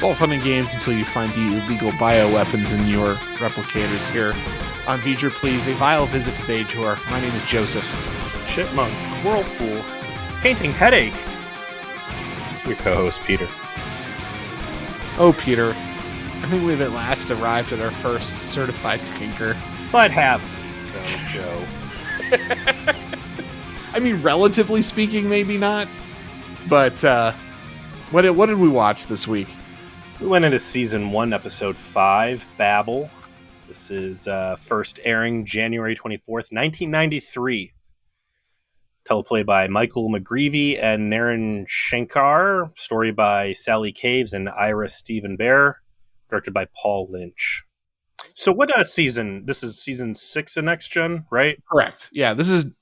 It's all fun and games until you find the illegal bioweapons in your replicators here on V'ger Please, a vile visit to Bajor. My name is Joseph. Chipmunk, Whirlpool, Painting Headache. Your co-host, Peter. Oh, Peter. I think we've at last arrived at our first certified stinker. But have Joe. I mean, relatively speaking, maybe not. But what did we watch this week? We went into Season 1, Episode 5, Babel. This is first airing January 24th, 1993. Teleplay by Michael McGreevy and Naren Shankar. Story by Sally Caves and Ira Stephen Bear. Directed by Paul Lynch. So what season? This is Season 6 of Next Gen, right? Correct. Yeah, this is...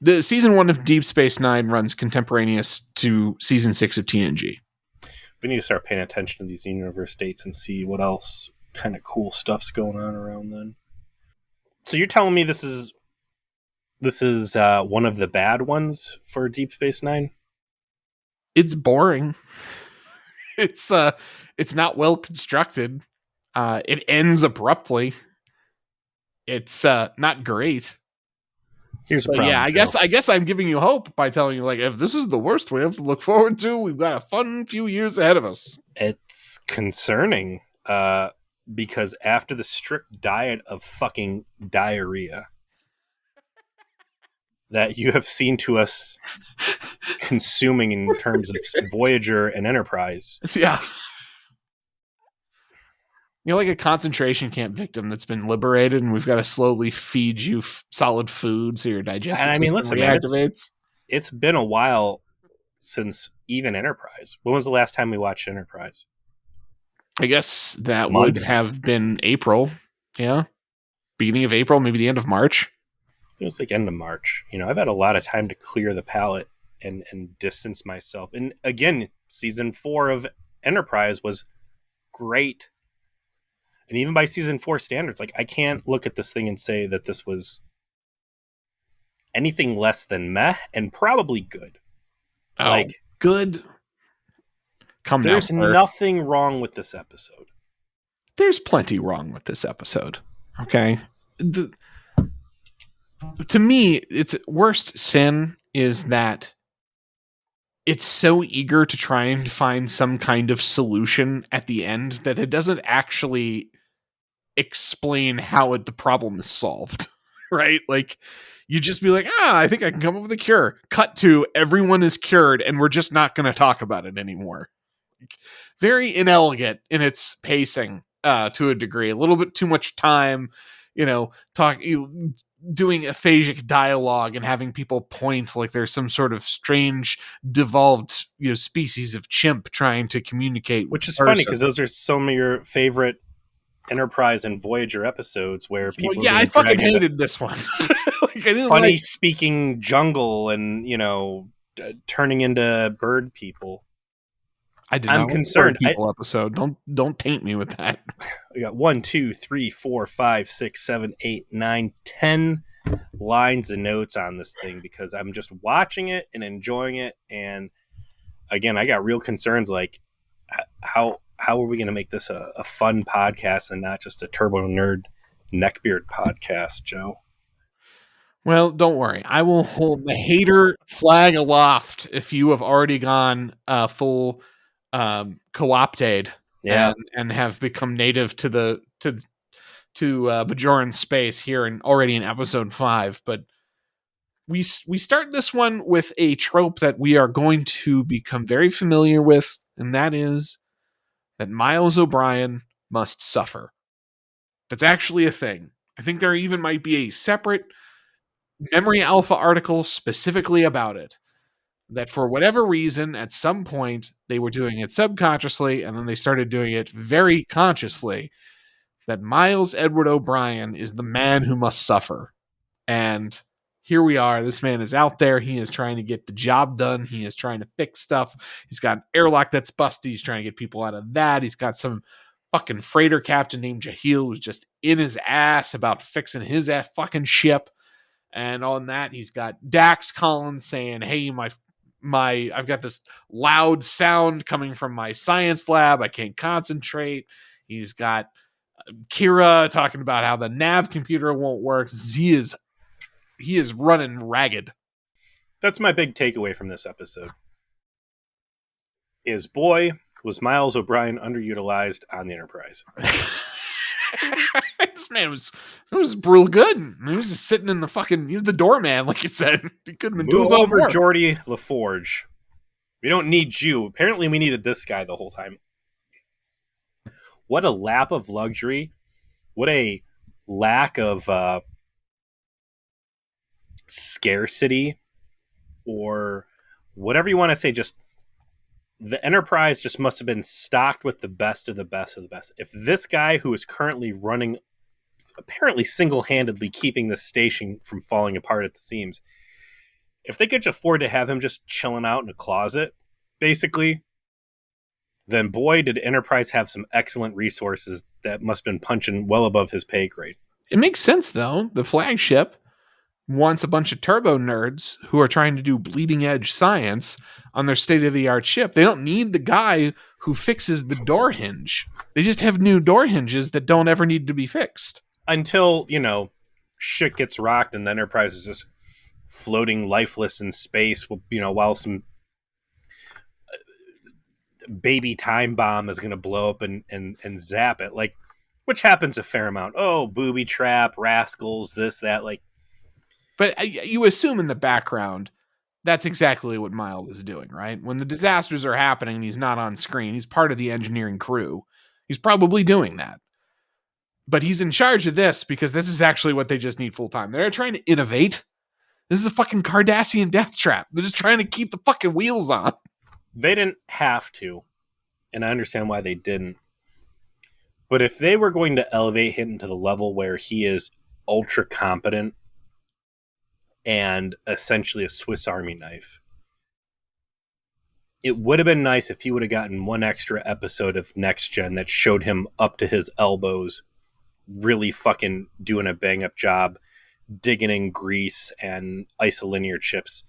The Season 1 of Deep Space Nine runs contemporaneous to Season 6 of TNG. We need to start paying attention to these universe dates and see what else kind of cool stuff's going on around then. So you're telling me this is one of the bad ones for Deep Space Nine? It's boring. It's not well constructed. It ends abruptly. It's not great. Here's a problem. Yeah, I guess I'm giving you hope by telling you, like, if this is the worst we have to look forward to, we've got a fun few years ahead of us. It's concerning, because after the strict diet of fucking diarrhea that you have seen to us consuming in terms of Voyager and Enterprise. Yeah. You're like a concentration camp victim that's been liberated, and we've got to slowly feed you solid food so your digestive system reactivates. It's been a while since even Enterprise. When was the last time we watched Enterprise? I guess that would have been April. Yeah. Beginning of April, maybe the end of March. It was like end of March. You know, I've had a lot of time to clear the palate and distance myself. And again, Season 4 of Enterprise was great. And even by Season 4 standards, like, I can't look at this thing and say that this was anything less than meh and probably good. Oh, like, good. There's nothing wrong with this episode. There's plenty wrong with this episode. Okay. To me, its worst sin is that it's so eager to try and find some kind of solution at the end that it doesn't actually explain how the problem is solved, right? Like, you just be like, I think I can come up with a cure. Cut to, everyone is cured, and we're just not going to talk about it anymore. Very inelegant in its pacing, to a degree. A little bit too much time, doing aphasic dialogue and having people point like there's some sort of strange, devolved, species of chimp trying to communicate. Which is funny because those are some of your favorite Enterprise and Voyager episodes where people I fucking hated this one. Like, I didn't funny speaking jungle and turning into bird people. I'm concerned. People episode. Don't taint me with that. We got 1, 2, 3, 4, 5, 6, 7, 8, 9, 10 lines of notes on this thing because I'm just watching it and enjoying it. And again, I got real concerns like how are we going to make this a fun podcast and not just a Turbo Nerd neckbeard podcast, Joe? Well, don't worry. I will hold the hater flag aloft if you have already gone full co-opted and have become native to Bajoran space here and already in episode 5. But we start this one with a trope that we are going to become very familiar with, and that is that Miles O'Brien must suffer. That's actually a thing. I think there even might be a separate Memory Alpha article specifically about it. That for whatever reason, at some point, they were doing it subconsciously, and then they started doing it very consciously. That Miles Edward O'Brien is the man who must suffer. And here we are. This man is out there. He is trying to get the job done. He is trying to fix stuff. He's got an airlock that's busted. He's trying to get people out of that. He's got some fucking freighter captain named Jahil who's just in his ass about fixing his fucking ship. And on that, he's got Dax Collins saying, hey, my I've got this loud sound coming from my science lab. I can't concentrate. He's got Kira talking about how the nav computer won't work. He is running ragged. That's my big takeaway from this episode. Is boy, was Miles O'Brien underutilized on the Enterprise. This man was real good. He was just sitting in he was the doorman, like you said. He couldn't have been doing Move over, more. Geordi LaForge. We don't need you. Apparently, we needed this guy the whole time. What a lap of luxury. What a lack of scarcity, or whatever you want to say. Just the Enterprise just must have been stocked with the best of the best of the best. If this guy, who is currently running, apparently single-handedly keeping the station from falling apart at the seams, if they could afford to have him just chilling out in a closet, basically, then boy, did Enterprise have some excellent resources that must have been punching well above his pay grade. It makes sense, though. The flagship wants a bunch of turbo nerds who are trying to do bleeding edge science on their state-of-the-art ship. They don't need the guy who fixes the door hinge. They just have new door hinges that don't ever need to be fixed. Until, shit gets rocked and the Enterprise is just floating lifeless in space, while some baby time bomb is going to blow up and zap it, which happens a fair amount. Oh, booby trap, rascals, this, that, But you assume in the background, that's exactly what Miles is doing, right? When the disasters are happening and he's not on screen, he's part of the engineering crew. He's probably doing that. But he's in charge of this because this is actually what they just need full time. They're trying to innovate. This is a fucking Cardassian death trap. They're just trying to keep the fucking wheels on. They didn't have to, and I understand why they didn't. But if they were going to elevate him to the level where he is ultra competent and essentially a Swiss Army knife, it would have been nice if he would have gotten one extra episode of Next Gen that showed him up to his elbows, really fucking doing a bang-up job, digging in grease and isolinear chips,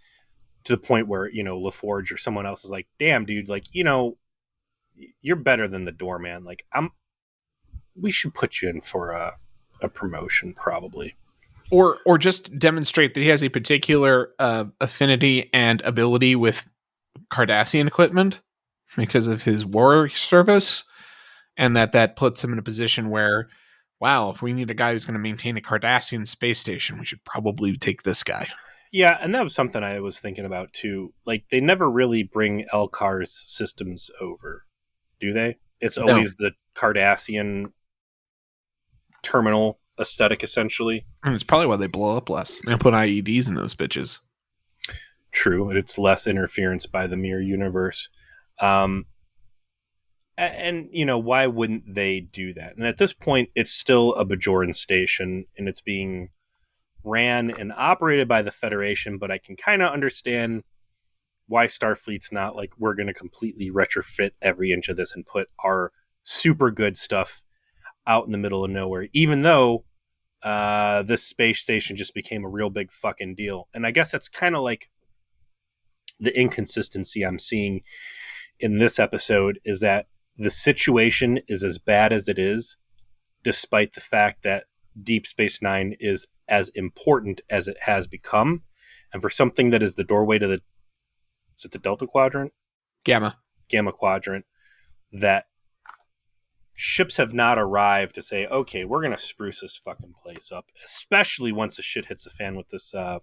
to the point where, LaForge or someone else is like, damn, dude, you're better than the doorman. We should put you in for a promotion, probably. Or just demonstrate that he has a particular affinity and ability with Cardassian equipment because of his war service, and that puts him in a position where, wow, if we need a guy who's going to maintain a Cardassian space station, we should probably take this guy. Yeah, and that was something I was thinking about too. They never really bring Elcar's systems over, do they? It's always the Cardassian terminal aesthetic, essentially. And it's probably why they blow up less. They put IEDs in those bitches. True, and it's less interference by the mirror universe. And why wouldn't they do that? And at this point, it's still a Bajoran station, and it's being ran and operated by the Federation, but I can kind of understand why Starfleet's not we're going to completely retrofit every inch of this and put our super good stuff out in the middle of nowhere, even though this space station just became a real big fucking deal. And I guess that's kind of the inconsistency I'm seeing in this episode, is that the situation is as bad as it is, despite the fact that Deep Space Nine is as important as it has become. And for something that is the doorway to is it the Delta Quadrant? Gamma Quadrant, that ships have not arrived to say, okay, we're going to spruce this fucking place up, especially once the shit hits the fan with this, the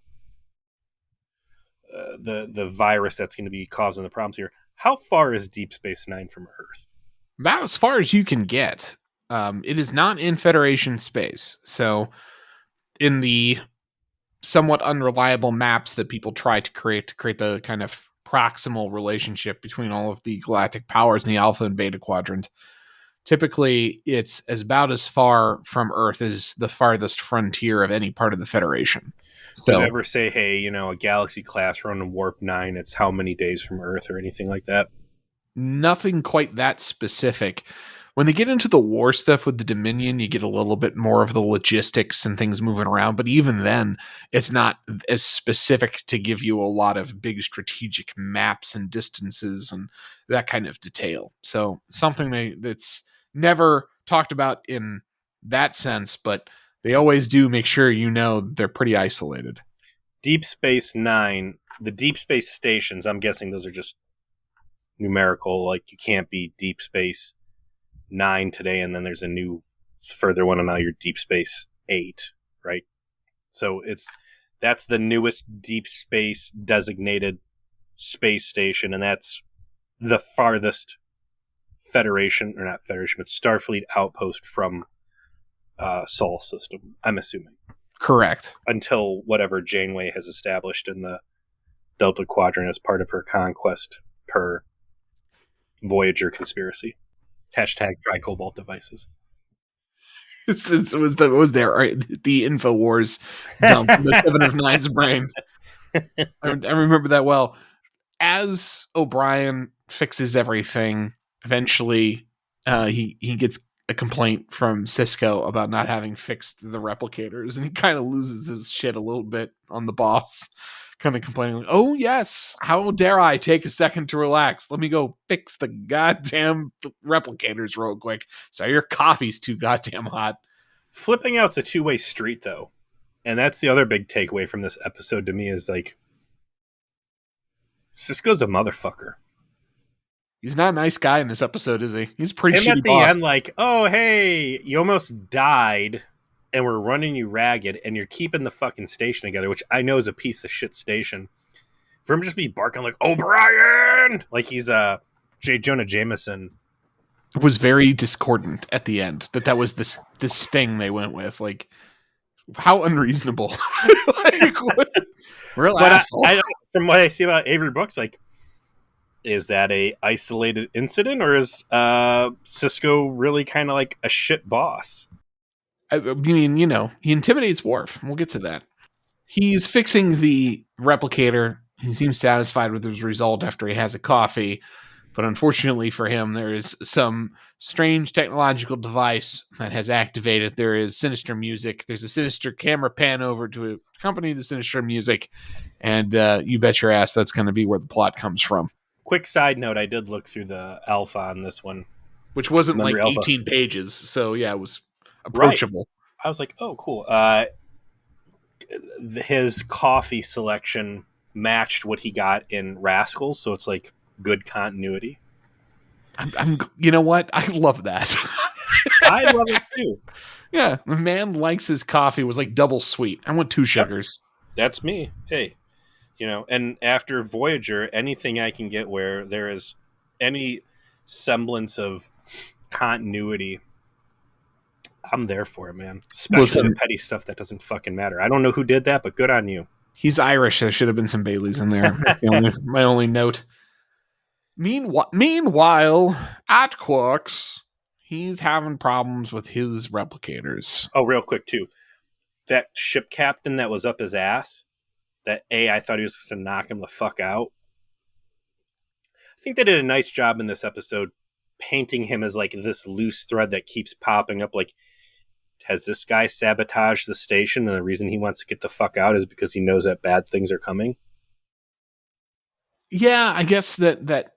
virus that's going to be causing the problems here. How far is Deep Space Nine from Earth? About as far as you can get. It is not in Federation space. So in the somewhat unreliable maps that people try to create the kind of proximal relationship between all of the galactic powers in the Alpha and Beta Quadrant, typically it's about as far from Earth as the farthest frontier of any part of the Federation. So, did it ever say, hey, a Galaxy class running Warp 9, it's how many days from Earth or anything like that? Nothing quite that specific. When they get into the war stuff with the Dominion, you get a little bit more of the logistics and things moving around. But even then, it's not as specific to give you a lot of big strategic maps and distances and that kind of detail. So something that's never talked about in that sense, but they always do make sure you know they're pretty isolated. Deep Space Nine, the Deep Space stations, I'm guessing those are just numerical. Like, you can't be Deep Space 9 today, and then there's a new further one, and now you're Deep Space 8, right? So that's the newest deep space designated space station, and that's the farthest Federation, or not Federation, but Starfleet outpost from Sol system, I'm assuming. Correct. Until whatever Janeway has established in the Delta Quadrant as part of her conquest per Voyager conspiracy. Hashtag try cobalt devices. It was there, right? The InfoWars dump, the 7 of 9's brain. I remember that well. As O'Brien fixes everything, eventually he gets a complaint from Cisco about not having fixed the replicators, and he kind of loses his shit a little bit on the boss, kind of complaining, like, oh yes, how dare I take a second to relax, let me go fix the goddamn replicators real quick, so your coffee's too goddamn hot. Flipping out's a two-way street, though, and that's the other big takeaway from this episode to me, is like, Cisco's a motherfucker. He's not a nice guy in this episode, is he? He's a pretty shitty at the boss. end, like, oh, hey, you almost died, and we're running you ragged, and you're keeping the fucking station together, which I know is a piece of shit station. For him to just be barking like, O'Brien! Like he's J. Jonah Jameson. It was very discordant at the end that was this sting they went with. Like, how unreasonable. Like, what? Real asshole. From what I see about Avery Brooks, like, is that a isolated incident, or is Cisco really kind of like a shit boss? I mean, he intimidates Worf. We'll get to that. He's fixing the replicator. He seems satisfied with his result after he has a coffee. But unfortunately for him, there is some strange technological device that has activated. There is sinister music. There's a sinister camera pan over to accompany the sinister music. And you bet your ass that's going to be where the plot comes from. Quick side note, I did look through the alpha on this one. Which wasn't Memory like alpha. 18 pages. So, yeah, it was approachable. Right. I was like, oh, cool. His coffee selection matched what he got in Rascals, so it's like good continuity. I'm you know what? I love that. I love it too. Yeah, the man likes his coffee was like double sweet. I want 2 sugars. That's me. Hey, and after Voyager, anything I can get where there is any semblance of continuity, I'm there for it, man. Especially the petty stuff that doesn't fucking matter. I don't know who did that, but good on you. He's Irish. There should have been some Baileys in there. That's my only note. Meanwhile, at Quark's, he's having problems with his replicators. Oh, real quick, too. That ship captain that was up his ass, I thought he was going to knock him the fuck out. I think they did a nice job in this episode painting him as like this loose thread that keeps popping up. Like, has this guy sabotaged the station, and the reason he wants to get the fuck out is because he knows that bad things are coming? Yeah, I guess that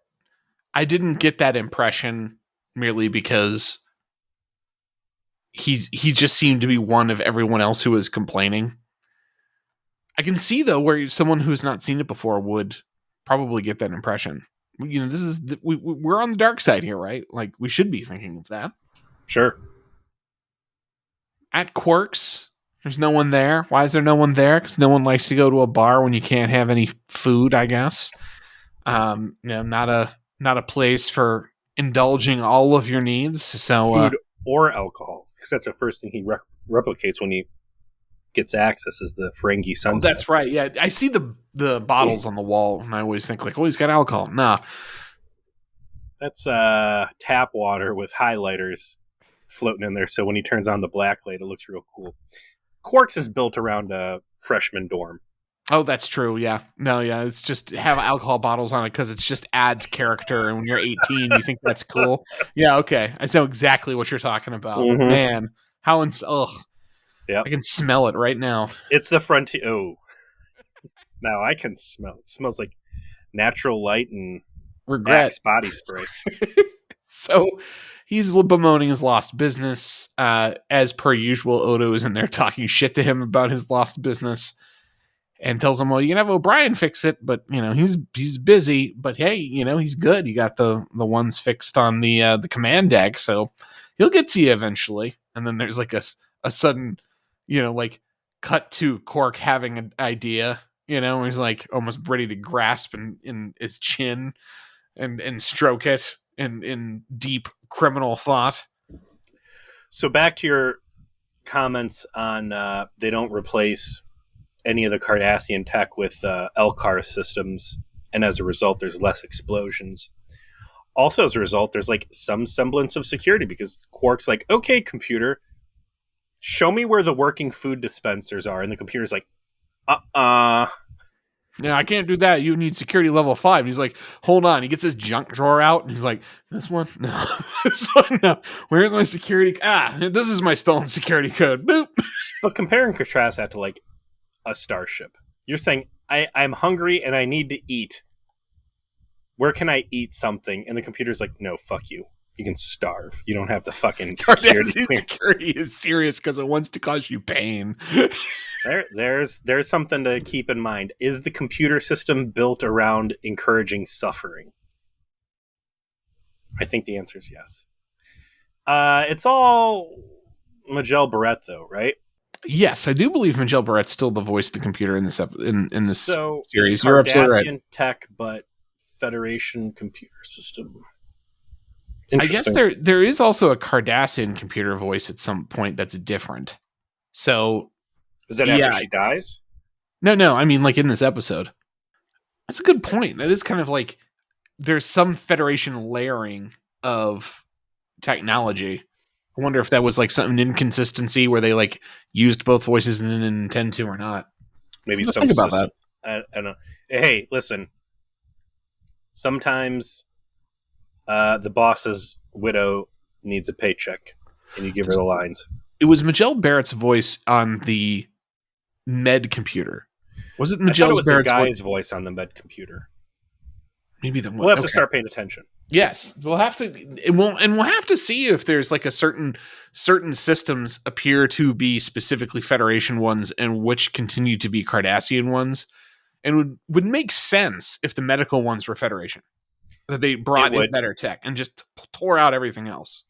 I didn't get that impression merely because he just seemed to be one of everyone else who was complaining. I can see, though, where someone who's not seen it before would probably get that impression. This is we're on the dark side here, right? Like, we should be thinking of that. Sure. At Quark's, there's no one there. Why is there no one there? Because no one likes to go to a bar when you can't have any food, I guess. Not a place for indulging all of your needs. So food or alcohol, because that's the first thing he replicates when he gets access, is the Ferengi sunset. Oh, that's right. Yeah, I see the bottles on the wall, and I always think like, oh, he's got alcohol. Nah, that's tap water with highlighters floating in there. So when he turns on the black light, it looks real cool. Quark's is built around a freshman dorm. Oh, that's true. Yeah. No, yeah. It's just have alcohol bottles on it because it just adds character. And when you're 18, you think that's cool. Yeah. Okay. I know exactly what you're talking about. Mm-hmm. Man, how ugh. Yep. I can smell it right now. It's the frontier. Oh, now I can smell it. It smells like natural light and Regret. Axe body spray. So he's bemoaning his lost business. As per usual, Odo is in there talking shit to him about his lost business. And tells him, well, you can have O'Brien fix it, but he's busy. But hey, he's good. You got the ones fixed on the command deck, so he'll get to you eventually. And then there's like a sudden, like cut to Quark having an idea. He's like almost ready to grasp in his chin and stroke it in deep criminal thought. So back to your comments on they don't replace any of the Cardassian tech with LCAR systems, and as a result, there's less explosions. Also, as a result, there's like some semblance of security because Quark's like, okay, computer, show me where the working food dispensers are. And the computer's like, Yeah, I can't do that. You need security level 5. And he's like, hold on. He gets his junk drawer out and he's like, this one? No. This one? No. Where's my security? This is my stolen security code. Boop. But compare and contrast that to like a starship. You're saying, I'm hungry and I need to eat. Where can I eat something? And the computer's like, no, fuck you. You can starve. You don't have the fucking security. Security is serious because it wants to cause you pain. There's something to keep in mind. Is the computer system built around encouraging suffering? I think the answer is yes. It's all Majel Barrett, though, right? Yes, I do believe Majel Barrett's still the voice of the computer in this in this so series. It's You're absolutely Cardassian tech, but Federation computer system. I guess there is also a Cardassian computer voice at some point that's different. So is that after she dies? No. I mean, like in this episode. That's a good point. That is kind of like there's some Federation layering of technology. I wonder if that was like some inconsistency where they like used both voices and didn't intend to or not. Maybe some think about system. That. I don't know. Hey, listen. Sometimes the boss's widow needs a paycheck, and you give her the lines. It was Majel Barrett's voice on the med computer. Was it Majel Barrett's the guy's voice on the med computer? Maybe we'll have to start paying attention. Yes, we'll have to. We'll have to see if there's like a certain systems appear to be specifically Federation ones and which continue to be Cardassian ones, and would make sense if the medical ones were Federation, that they brought in better tech and just tore out everything else.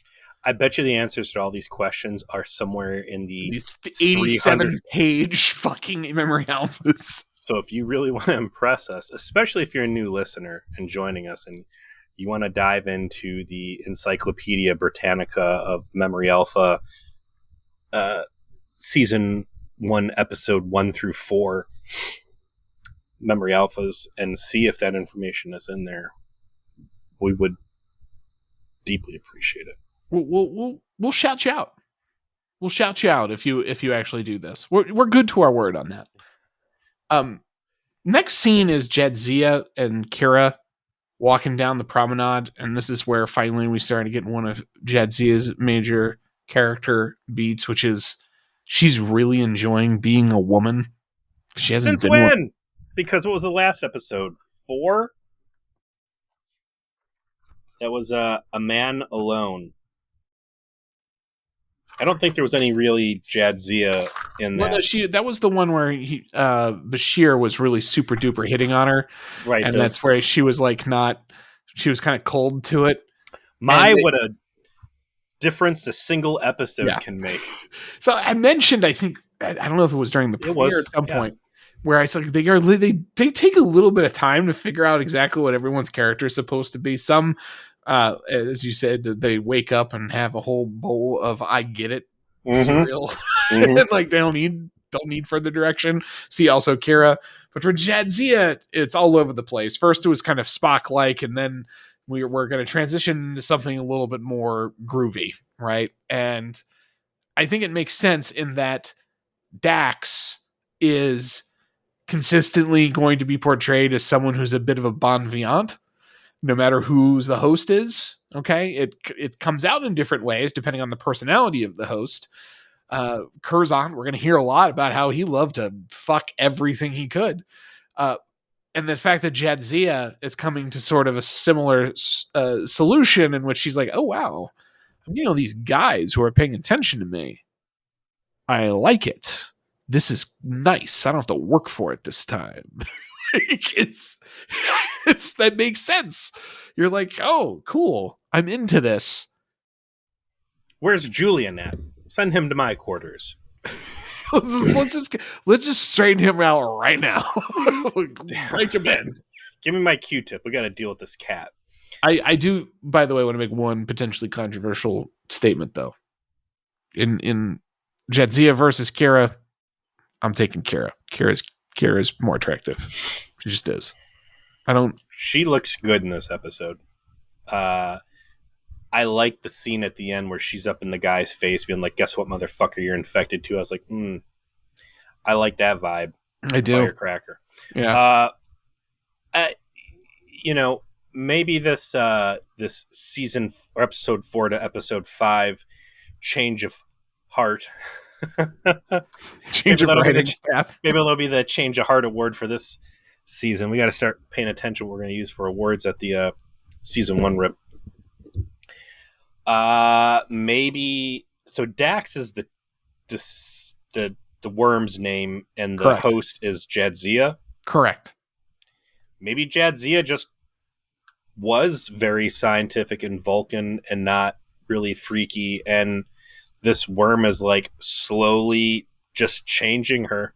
I bet you the answers to all these questions are somewhere in these 87-page fucking memory alphas. So if you really want to impress us, especially if you're a new listener and joining us and you want to dive into the Encyclopedia Britannica of Memory Alpha, Season 1, Episode 1 through 4, Memory Alphas, and see if that information is in there, we would deeply appreciate it. We'll shout you out. We'll shout you out if you actually do this. We're good to our word on that. Next scene is Jadzia and Kira walking down the promenade, and this is where finally we started getting one of Jadzia's major character beats, which is she's really enjoying being a woman. She hasn't Since when? Because what was the last episode? 4? That was a man alone. I don't think there was any really Jadzia in that. No, that was the one where Bashir was really super duper hitting on her, right? And that's where she was like she was kind of cold to it. What a difference a single episode can make. So I mentioned, I think I don't know if it was during the premiere at some point, where I said they take a little bit of time to figure out exactly what everyone's character is supposed to be. Some. As you said, they wake up and have a whole bowl of I get it cereal. Mm-hmm. Like they don't need further direction. See also Kira. But for Jadzia, it's all over the place. First it was kind of Spock-like, and then we're going to transition into something a little bit more groovy, right? And I think it makes sense in that Dax is consistently going to be portrayed as someone who's a bit of a bon vivant, no matter who the host is. Okay, it comes out in different ways depending on the personality of the host. Curzon, we're going to hear a lot about how he loved to fuck everything he could. And the fact that Jadzia is coming to sort of a similar solution in which she's like, oh, wow, these guys who are paying attention to me. I like it. This is nice. I don't have to work for it this time. it's that makes sense. You're like, oh, cool. I'm into this. Where's Julian at? Send him to my quarters. let's just straighten him out right now. Break him in. Give me my Q-tip. We got to deal with this cat. I do, by the way, want to make one potentially controversial statement, though. In Jadzia versus Kira, I'm taking Kira. Kira's more attractive. She just is. She looks good in this episode. I like the scene at the end where she's up in the guy's face being like, guess what, motherfucker, you're infected too. I was like, I like that vibe. I do. Firecracker. Yeah. Maybe this season or episode 4 to episode 5 change of heart. Change of writing. Maybe that'll be the change of heart award for this season. We got to start paying attention what we're going to use for awards at the season 1 rip. Maybe so. Dax is the worm's name, and the Correct. host is Jadzia. Correct. Maybe Jadzia just was very scientific and Vulcan and not really freaky, and this worm is like slowly just changing her.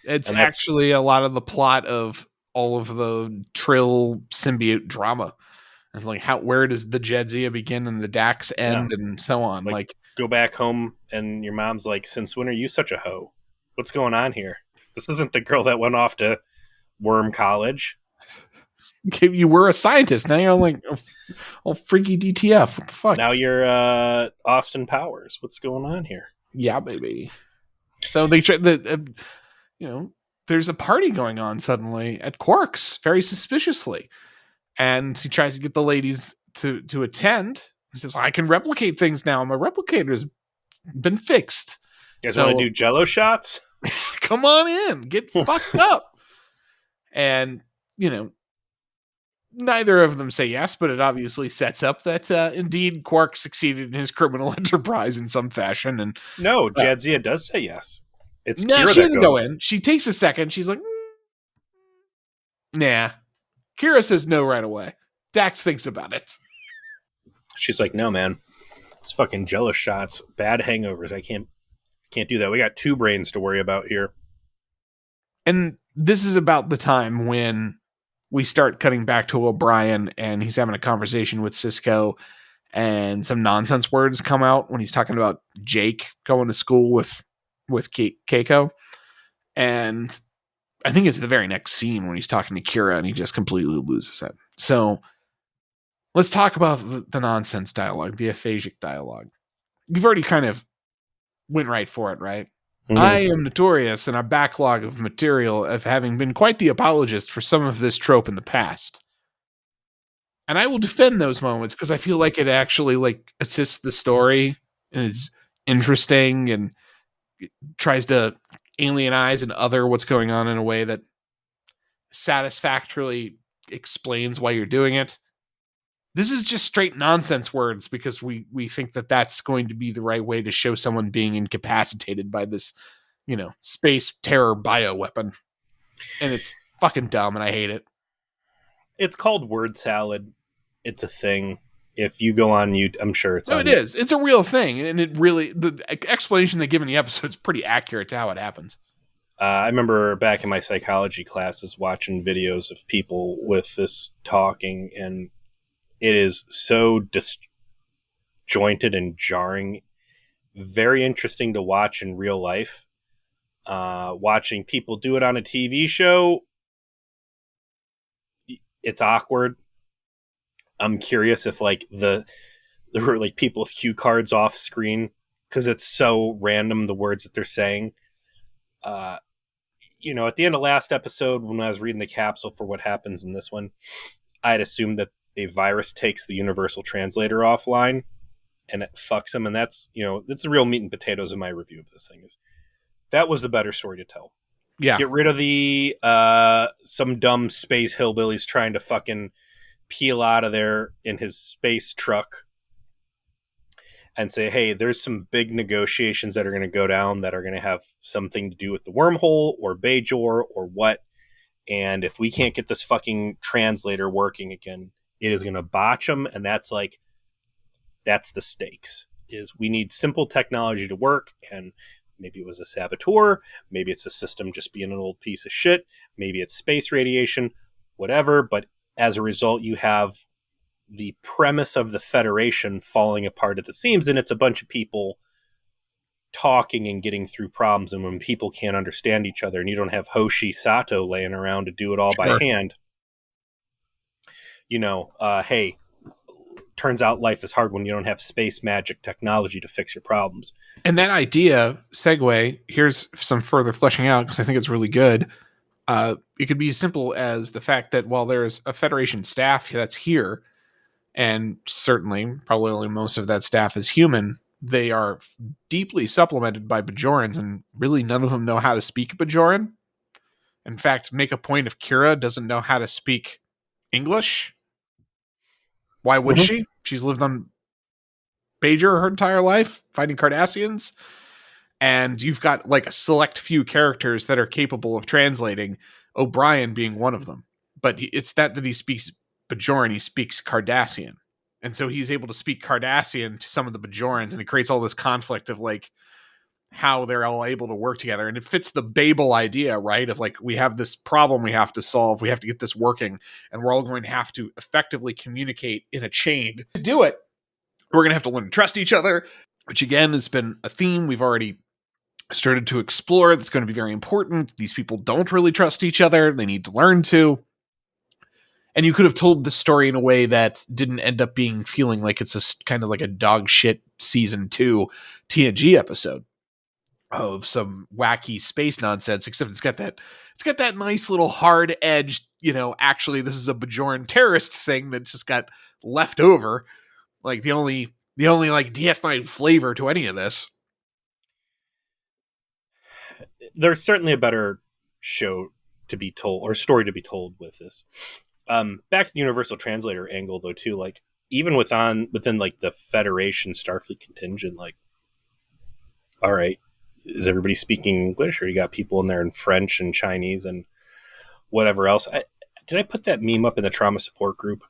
It's actually a lot of the plot of all of the Trill symbiote drama. It's like where does the Jadzia begin and the Dax end, and so on. Like go back home and your mom's like, since when are you such a hoe? What's going on here? This isn't the girl that went off to worm college. You were a scientist. Now you're like, oh freaky DTF. What the fuck? Now you're Austin Powers. What's going on here? Yeah, baby. So they try there's a party going on suddenly at Quark's, very suspiciously. And he tries to get the ladies to attend. He says, I can replicate things now. My replicator's been fixed. You guys want to do Jello shots? Come on in. Get fucked up. And, neither of them say yes, but it obviously sets up that indeed Quark succeeded in his criminal enterprise in some fashion. And no, Jadzia does say yes. It's no, Kira she that doesn't goes go in. She takes a second. She's like, nah. Kira says no right away. Dax thinks about it. She's like, no, man. It's fucking Jello shots. Bad hangovers. I can't do that. We got 2 brains to worry about here. And this is about the time when we start cutting back to O'Brien, and he's having a conversation with Cisco, and some nonsense words come out when he's talking about Jake going to school with Keiko. And I think it's the very next scene when he's talking to Kira and he just completely loses it. So let's talk about the nonsense dialogue, the aphasic dialogue. You've already kind of went right for it, right? Mm-hmm. I am notorious in a backlog of material of having been quite the apologist for some of this trope in the past. And I will defend those moments because I feel like it actually assists the story and is interesting and tries to alienize and other what's going on in a way that satisfactorily explains why you're doing it. This is just straight nonsense words because we think that that's going to be the right way to show someone being incapacitated by this, space terror bioweapon. And it's fucking dumb and I hate it. It's called word salad. It's a thing. If you go on YouTube, I'm sure it's it is. It's a real thing. And it really, the explanation they give in the episode is pretty accurate to how it happens. I remember back in my psychology classes watching videos of people with this talking, and it is so disjointed and jarring. Very interesting to watch in real life. Watching people do it on a TV show, it's awkward. I'm curious if there were people's cue cards off screen because it's so random the words that they're saying. at the end of last episode, when I was reading the capsule for what happens in this one, I had assumed that a virus takes the universal translator offline and it fucks them. And that's the real meat and potatoes of my review of this thing. Is that was the better story to tell. Yeah. Get rid of the some dumb space hillbillies trying to fucking peel out of there in his space truck and say, hey, there's some big negotiations that are going to go down that are going to have something to do with the wormhole or Bajor or what. And if we can't get this fucking translator working again, it is going to botch them. And that's the stakes. Is we need simple technology to work. And maybe it was a saboteur. Maybe it's a system just being an old piece of shit. Maybe it's space radiation, whatever. But as a result, you have the premise of the Federation falling apart at the seams, and it's a bunch of people talking and getting through problems. And when people can't understand each other and you don't have Hoshi Sato laying around to do it all by hand, hey, turns out life is hard when you don't have space magic technology to fix your problems. And that idea, segue, here's some further fleshing out because I think it's really good. It could be as simple as the fact that while there's a Federation staff that's here, and certainly probably only most of that staff is human, they are deeply supplemented by Bajorans, and really none of them know how to speak Bajoran. In fact, make a point if Kira doesn't know how to speak English. Why would she? She's lived on Bajor her entire life, fighting Cardassians. And you've got like a select few characters that are capable of translating, O'Brien being one of them. But it's that he speaks Bajoran, he speaks Cardassian. And so he's able to speak Cardassian to some of the Bajorans, and it creates all this conflict of like how they're all able to work together. And it fits the Babel idea, right? Of like, we have this problem we have to solve, we have to get this working, and we're all going to have to effectively communicate in a chain. To do it, we're going to have to learn to trust each other, which again has been a theme we've already started to explore. That's going to be very important. These people don't really trust each other. They need to learn to. And you could have told the story in a way that didn't end up feeling like it's a kind of like a dog shit season 2 TNG episode of some wacky space nonsense, except it's got that nice little hard edged, actually this is a Bajoran terrorist thing that just got left over. Like the only like DS9 flavor to any of this. There's certainly a better show to be told or story to be told with this. Back to the Universal Translator angle though too, like even within like the Federation Starfleet contingent, like, all right, is everybody speaking English, or you got people in there in French and Chinese and whatever else? Did I put that meme up in the trauma support group?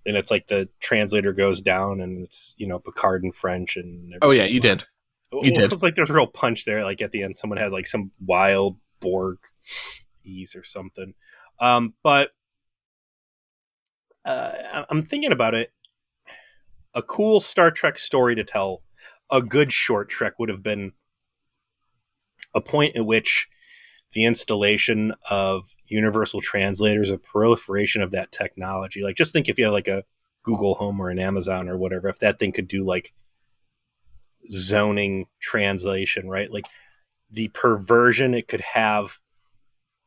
And it's like the translator goes down and it's, Picard in French and oh yeah, you did. It was like there's a real punch there. Like at the end, someone had like some wild Borg ease or something. But I'm thinking about it. A cool Star Trek story to tell, a good short trek would have been a point at which the installation of universal translators, a proliferation of that technology. Like, just think if you have like a Google Home or an Amazon or whatever, if that thing could do like zoning translation, right? Like the perversion it could have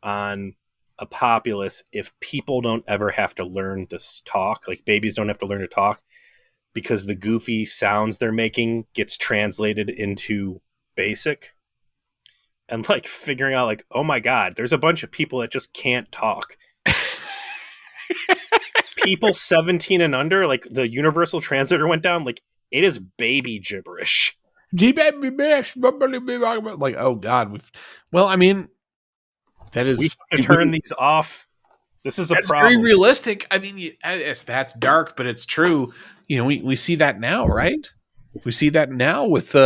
on a populace if people don't ever have to learn to talk, like babies don't have to learn to talk because the goofy sounds they're making gets translated into basic. And like figuring out like, oh my God, there's a bunch of people that just can't talk. People 17 and under, like the universal translator went down, like it is baby gibberish. Like, oh God. Well, I mean, that is... We have to turn these off. This is a problem. Very realistic. I mean, that's dark, but it's true. We see that now, right? We see that now with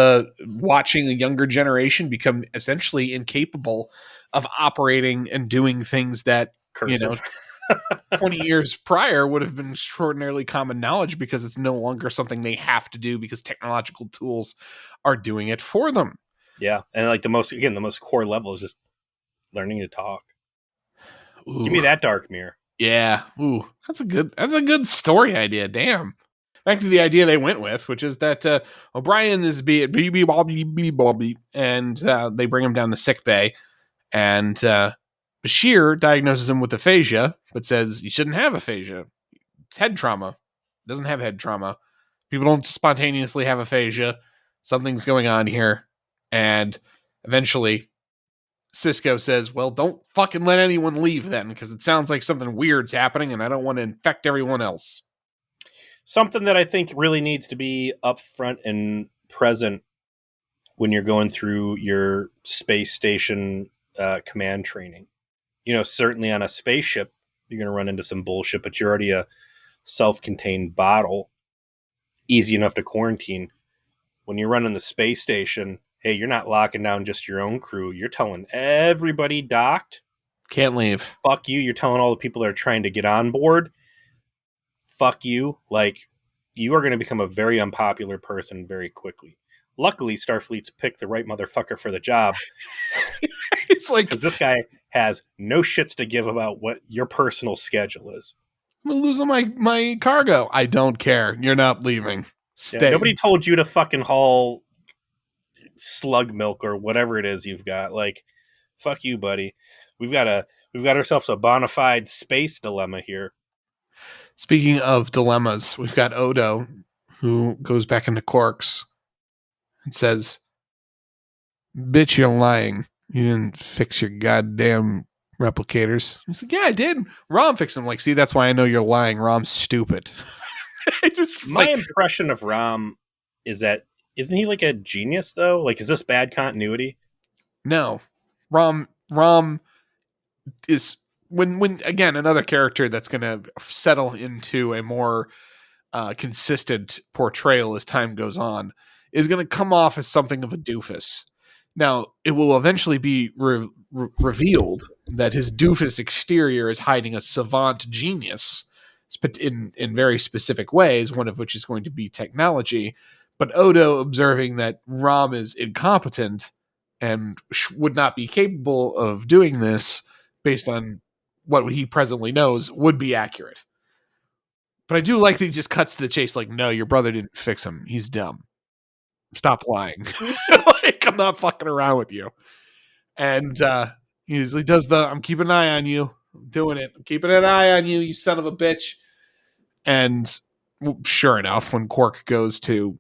watching a younger generation become essentially incapable of operating and doing things that, Cursive. 20 years prior would have been extraordinarily common knowledge, because it's no longer something they have to do because technological tools are doing it for them. Yeah. And like the most core level is just learning to talk. Ooh. Give me that dark mirror. Yeah. Ooh, that's a good story idea. Damn. Back to the idea they went with, which is that O'Brien is and they bring him down to sick bay, And Bashir diagnoses him with aphasia, but says he shouldn't have aphasia. It's head trauma. He doesn't have head trauma. People don't spontaneously have aphasia. Something's going on here. And eventually, Cisco says, well, don't fucking let anyone leave then, because it sounds like something weird's happening, and I don't want to infect everyone else. Something that I think really needs to be upfront and present when you're going through your space station command training. Certainly on a spaceship, you're going to run into some bullshit, but you're already a self-contained bottle, easy enough to quarantine. When you're running the space station, hey, you're not locking down just your own crew. You're telling everybody docked, can't leave. Fuck you. You're telling all the people that are trying to get on board, fuck you. Like, you are going to become a very unpopular person very quickly. Luckily, Starfleet's picked the right motherfucker for the job. It's like, because this guy has no shits to give about what your personal schedule is. I'm losing my cargo. I don't care. You're not leaving. Stay. Yeah, nobody told you to fucking haul slug milk or whatever it is you've got. Like, fuck you, buddy. We've got ourselves a bona fide space dilemma here. Speaking of dilemmas, we've got Odo, who goes back into Quark's and says, bitch, you're lying. You didn't fix your goddamn replicators. He's like, yeah, I did. Rom fixed them. Like, see, that's why I know you're lying. Rom's stupid. My impression of Rom is that, isn't he like a genius though? Like, is this bad continuity? No. Rom is when again, another character that's going to settle into a more consistent portrayal as time goes on is going to come off as something of a doofus. Now, it will eventually be revealed that his doofus exterior is hiding a savant genius in very specific ways, one of which is going to be technology. But Odo, observing that Rom is incompetent and would not be capable of doing this based on what he presently knows, would be accurate. But I do like that he just cuts to the chase, like, no, your brother didn't fix him. He's dumb. Stop lying. Like, I'm not fucking around with you. And he usually does I'm keeping an eye on you. I'm doing it. I'm keeping an eye on you, you son of a bitch. And sure enough, when Quark goes to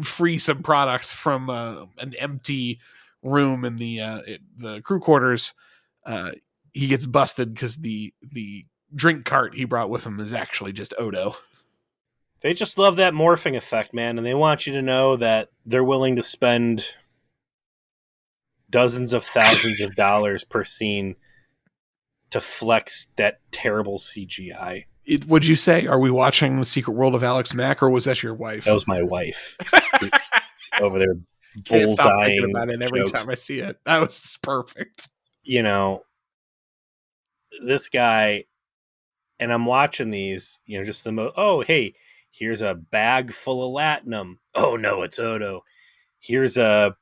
free some products from an empty room in the crew quarters, he gets busted because the drink cart he brought with him is actually just Odo. They just love that morphing effect, man, and they want you to know that they're willing to spend dozens of thousands of dollars per scene to flex that terrible CGI. What'd you say? Are we watching The Secret World of Alex Mack, or was that your wife? That was my wife. Over there Can't stop thinking bullseyeing about it every jokes. time I see it. That was perfect. This guy, and I'm watching these, just hey, here's a bag full of latinum. Oh no, it's Odo. Here's a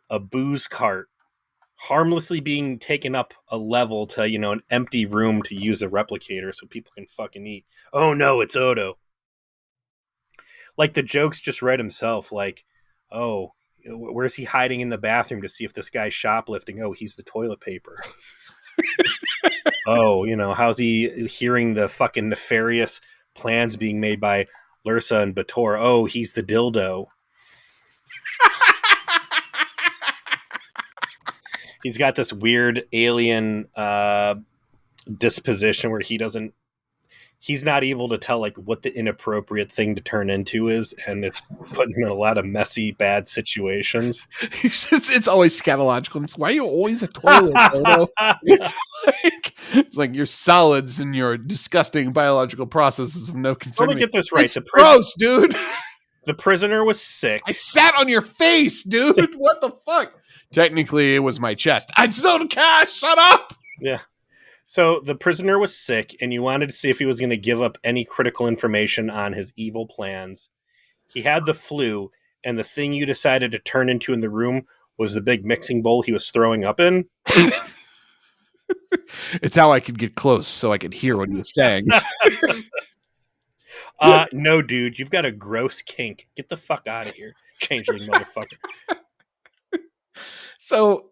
booze cart harmlessly being taken up a level to, an empty room to use a replicator so people can fucking eat. Oh no, it's Odo. Like, the jokes just read himself. Like, oh, where's he hiding in the bathroom to see if this guy's shoplifting? Oh, he's the toilet paper. Oh, how's he hearing the fucking nefarious plans being made by Lursa and Bator? Oh, he's the dildo. He's got this weird alien disposition where he's not able to tell, like, what the inappropriate thing to turn into is, and it's putting him in a lot of messy, bad situations. It's always scatological. Why are you always a toilet, Odo? It's like your solids and your disgusting biological processes of no concern. Let me get this right. It's gross, dude. The prisoner was sick. I sat on your face, dude. What the fuck? Technically, it was my chest. I don't care. Shut up. Yeah. So the prisoner was sick, and you wanted to see if he was going to give up any critical information on his evil plans. He had the flu, and the thing you decided to turn into in the room was the big mixing bowl he was throwing up in. It's how I could get close so I could hear what he was saying. No, dude, you've got a gross kink. Get the fuck out of here, changeling motherfucker. So,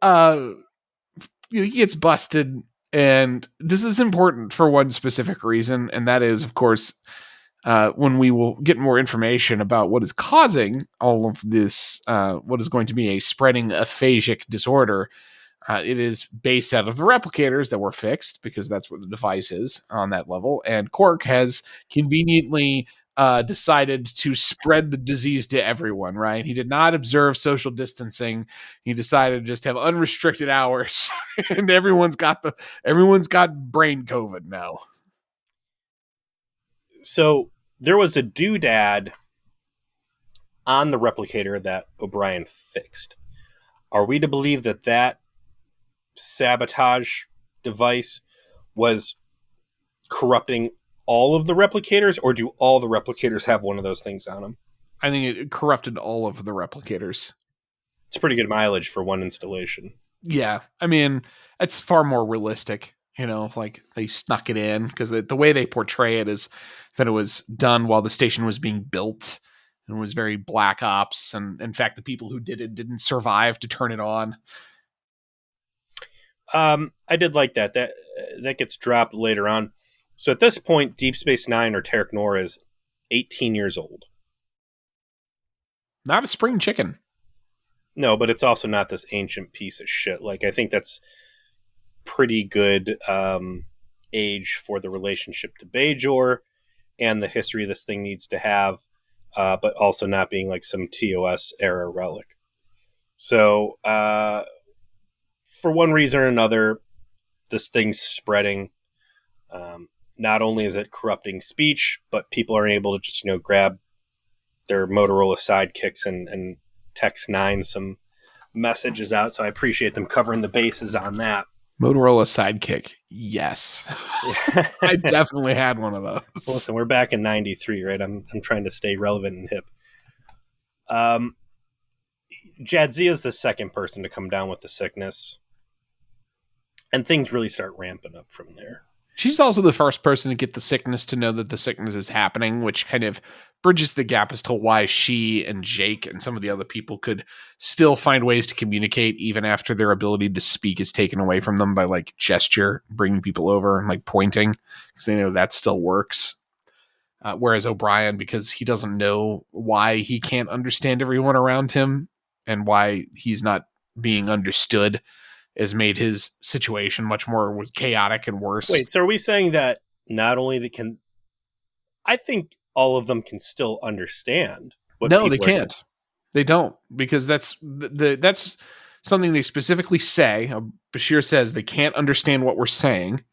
he gets busted, and this is important for one specific reason, and that is, of course, when we will get more information about what is causing all of this, what is going to be a spreading aphasic disorder. It is based out of the replicators that were fixed because that's what the device is on that level. And Quark has conveniently decided to spread the disease to everyone, right? He did not observe social distancing. He decided to just have unrestricted hours and everyone's got brain COVID now. So there was a doodad on the replicator that O'Brien fixed. Are we to believe that that sabotage device was corrupting all of the replicators, or do all the replicators have one of those things on them? I think it corrupted all of the replicators. It's pretty good mileage for one installation. Yeah, I mean, it's far more realistic. Like they snuck it in because the way they portray it is that it was done while the station was being built and it was very black ops. And in fact, the people who did it didn't survive to turn it on. I did like that. That gets dropped later on. So at this point, Deep Space Nine, or Tarek Noor, is 18 years old. Not a spring chicken. No, but it's also not this ancient piece of shit. Like, I think that's pretty good age for the relationship to Bajor and the history this thing needs to have, but also not being like some TOS era relic. So, for one reason or another, this thing's spreading. Not only is it corrupting speech, but people are able to just, grab their Motorola sidekicks and text 9 some messages out. So I appreciate them covering the bases on that. Motorola Sidekick. Yes. I definitely had one of those. Listen, we're back in 93, right? I'm trying to stay relevant and hip. Jadzia is the second person to come down with the sickness. And things really start ramping up from there. She's also the first person to get the sickness to know that the sickness is happening, which kind of bridges the gap as to why she and Jake and some of the other people could still find ways to communicate even after their ability to speak is taken away from them by like gesture, bringing people over and like pointing, because they know that still works. Whereas O'Brien, because he doesn't know why he can't understand everyone around him and why he's not being understood, has made his situation much more chaotic and worse. Wait, so are we saying that not only they can... I think all of them can still understand what No, they can't. Saying. They don't, because that's something they specifically say. Bashir says they can't understand what we're saying.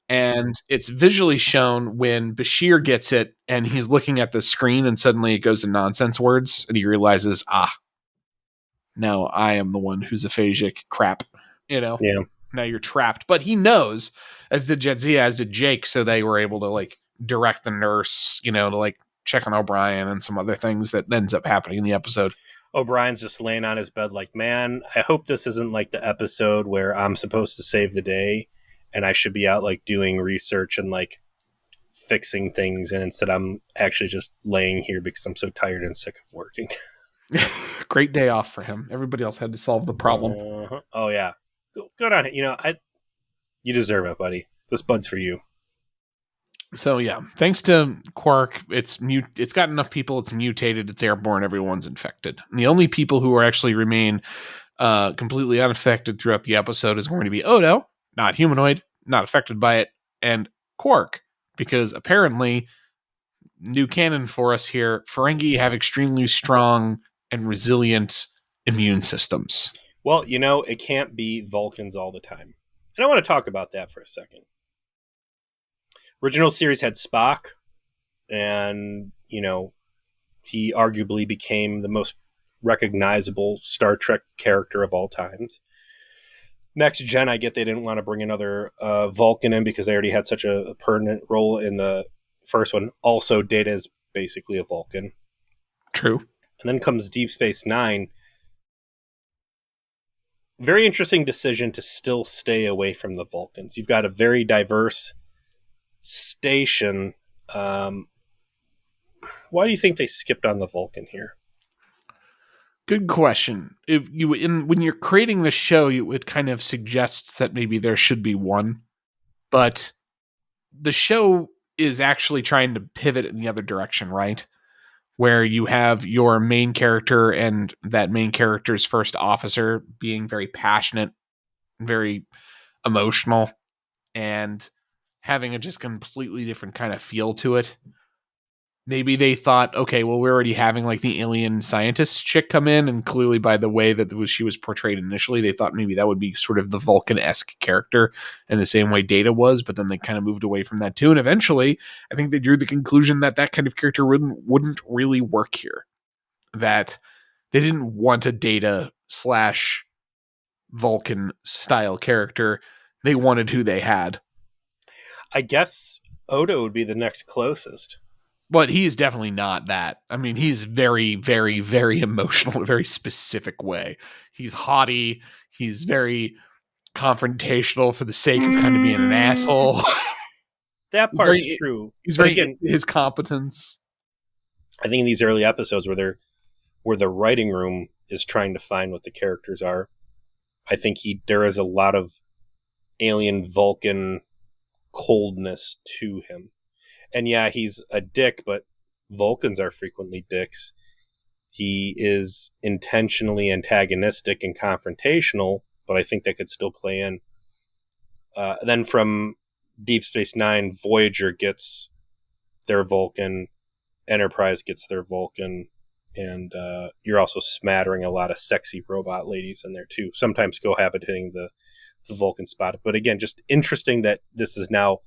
And it's visually shown when Bashir gets it and he's looking at the screen and suddenly it goes in nonsense words and he realizes, now I am the one who's aphasic. Crap. Yeah. Now you're trapped. But he knows, as did Jadzia, as did Jake, so they were able to like direct the nurse, to like check on O'Brien and some other things that ends up happening in the episode. O'Brien's just laying on his bed like, man, I hope this isn't like the episode where I'm supposed to save the day and I should be out like doing research and like fixing things, and instead I'm actually just laying here because I'm so tired and sick of working. Great day off for him. Everybody else had to solve the problem. Oh yeah. Good on it. You deserve it, buddy. This bud's for you. So yeah, thanks to Quark, it's got enough people, it's mutated, it's airborne, everyone's infected. And the only people who are actually remain completely unaffected throughout the episode is going to be Odo, not humanoid, not affected by it, and Quark, because apparently, new canon for us here, Ferengi have extremely strong and resilient immune systems. Well, it can't be Vulcans all the time. And I want to talk about that for a second. Original series had Spock, and, he arguably became the most recognizable Star Trek character of all times. Next Gen, I get they didn't want to bring another Vulcan in because they already had such a pertinent role in the first one. Also, Data is basically a Vulcan. True. And then comes Deep Space Nine. Very interesting decision to still stay away from the Vulcans. You've got a very diverse station. Why do you think they skipped on the Vulcan here? Good question. If you when you're creating the show, it kind of suggests that maybe there should be one, but the show is actually trying to pivot in the other direction, right? Where you have your main character and that main character's first officer being very passionate, very emotional, and having a just completely different kind of feel to it. Maybe they thought, okay, well, we're already having like the alien scientist chick come in, and clearly by the way that she was portrayed initially, they thought maybe that would be sort of the Vulcan-esque character in the same way Data was, but then they kind of moved away from that too, and eventually, I think they drew the conclusion that that kind of character wouldn't really work here. That they didn't want a Data slash Vulcan style character. They wanted who they had. I guess Odo would be the next closest. But he's definitely not that. I mean, he's very, very, very emotional in a very specific way. He's haughty. He's very confrontational for the sake of kind of being an asshole. That He's part's very, true. he's But very again, into his competence. I think in these early episodes where the writing room is trying to find what the characters are, I think there is a lot of alien Vulcan coldness to him. And yeah, he's a dick, but Vulcans are frequently dicks. He is intentionally antagonistic and confrontational, but I think that could still play in. Then from Deep Space Nine, Voyager gets their Vulcan, Enterprise gets their Vulcan, and you're also smattering a lot of sexy robot ladies in there too, sometimes cohabitating the Vulcan spot. But again, just interesting that this is now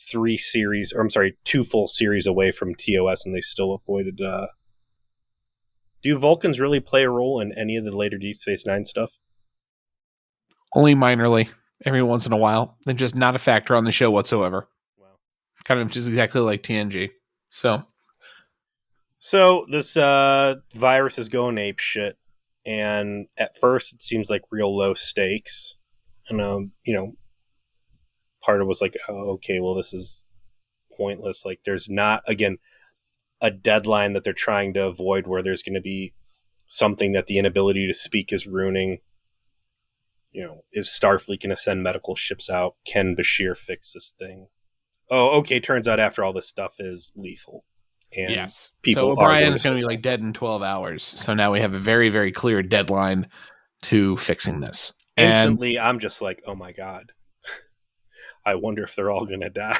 2 full series away from TOS, and they still avoided. Do Vulcans really play a role in any of the later Deep Space Nine stuff? Only minorly, every once in a while. They're just not a factor on the show whatsoever. Wow. Kind of just exactly like TNG. So this virus is going ape shit, and at first it seems like real low stakes, and part of it was like, oh, okay, well, this is pointless. Like, there's not, again, a deadline that they're trying to avoid where there's going to be something that the inability to speak is ruining. Is Starfleet going to send medical ships out? Can Bashir fix this thing? Oh, okay, turns out after all this stuff is lethal. And yes. people So O'Brien is going to be like dead in 12 hours. So now we have a very, very clear deadline to fixing this. Instantly, I'm just like, oh my God. I wonder if they're all going to die.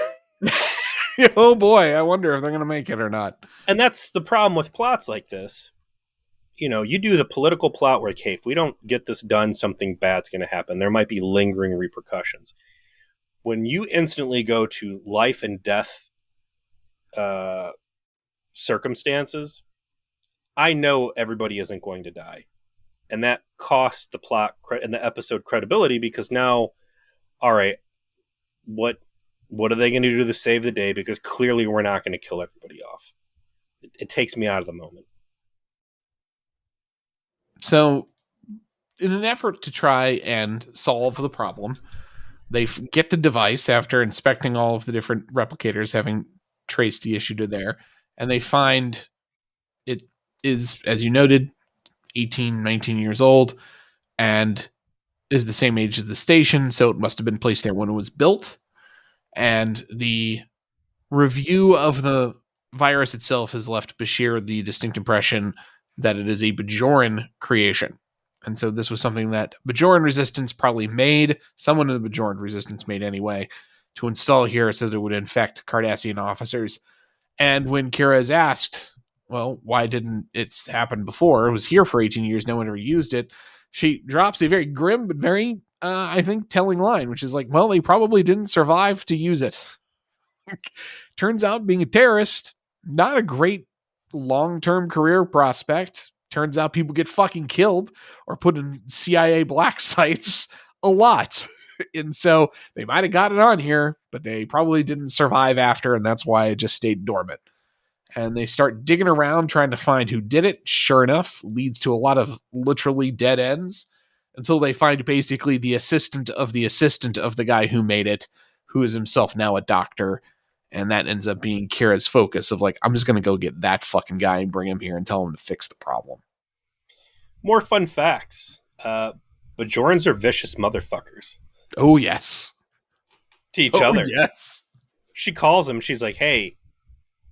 Oh boy, I wonder if they're going to make it or not. And that's the problem with plots like this. You do the political plot where, okay, if we don't get this done, something bad's going to happen. There might be lingering repercussions. When you instantly go to life and death circumstances, I know everybody isn't going to die. And that costs the plot and the episode credibility, because now, all right, what are they going to do to save the day? Because clearly we're not going to kill everybody off. It takes me out of the moment. So, in an effort to try and solve the problem, they get the device after inspecting all of the different replicators, having traced the issue to there, and they find it is, as you noted, 18, 19 years old, and is the same age as the station, so it must have been placed there when it was built. And the review of the virus itself has left Bashir the distinct impression that it is a Bajoran creation. And so this was something that Bajoran Resistance probably made, someone in the Bajoran Resistance made anyway, to install here so that it would infect Cardassian officers. And when Kira is asked, well, why didn't it happen before? It was here for 18 years, no one ever used it. She drops a very grim but very, I think, telling line, which is like, well, they probably didn't survive to use it. Turns out being a terrorist, not a great long-term career prospect. Turns out people get fucking killed or put in CIA black sites a lot. And so they might have got it on here, but they probably didn't survive after, and that's why it just stayed dormant. And they start digging around trying to find who did it. Sure enough, leads to a lot of literally dead ends until they find basically the assistant of the guy who made it, who is himself now a doctor. And that ends up being Kira's focus of like, I'm just going to go get that fucking guy and bring him here and tell him to fix the problem. More fun facts. Bajorans are vicious motherfuckers Oh yes. to each Oh other. yes. She calls him. She's like, "Hey,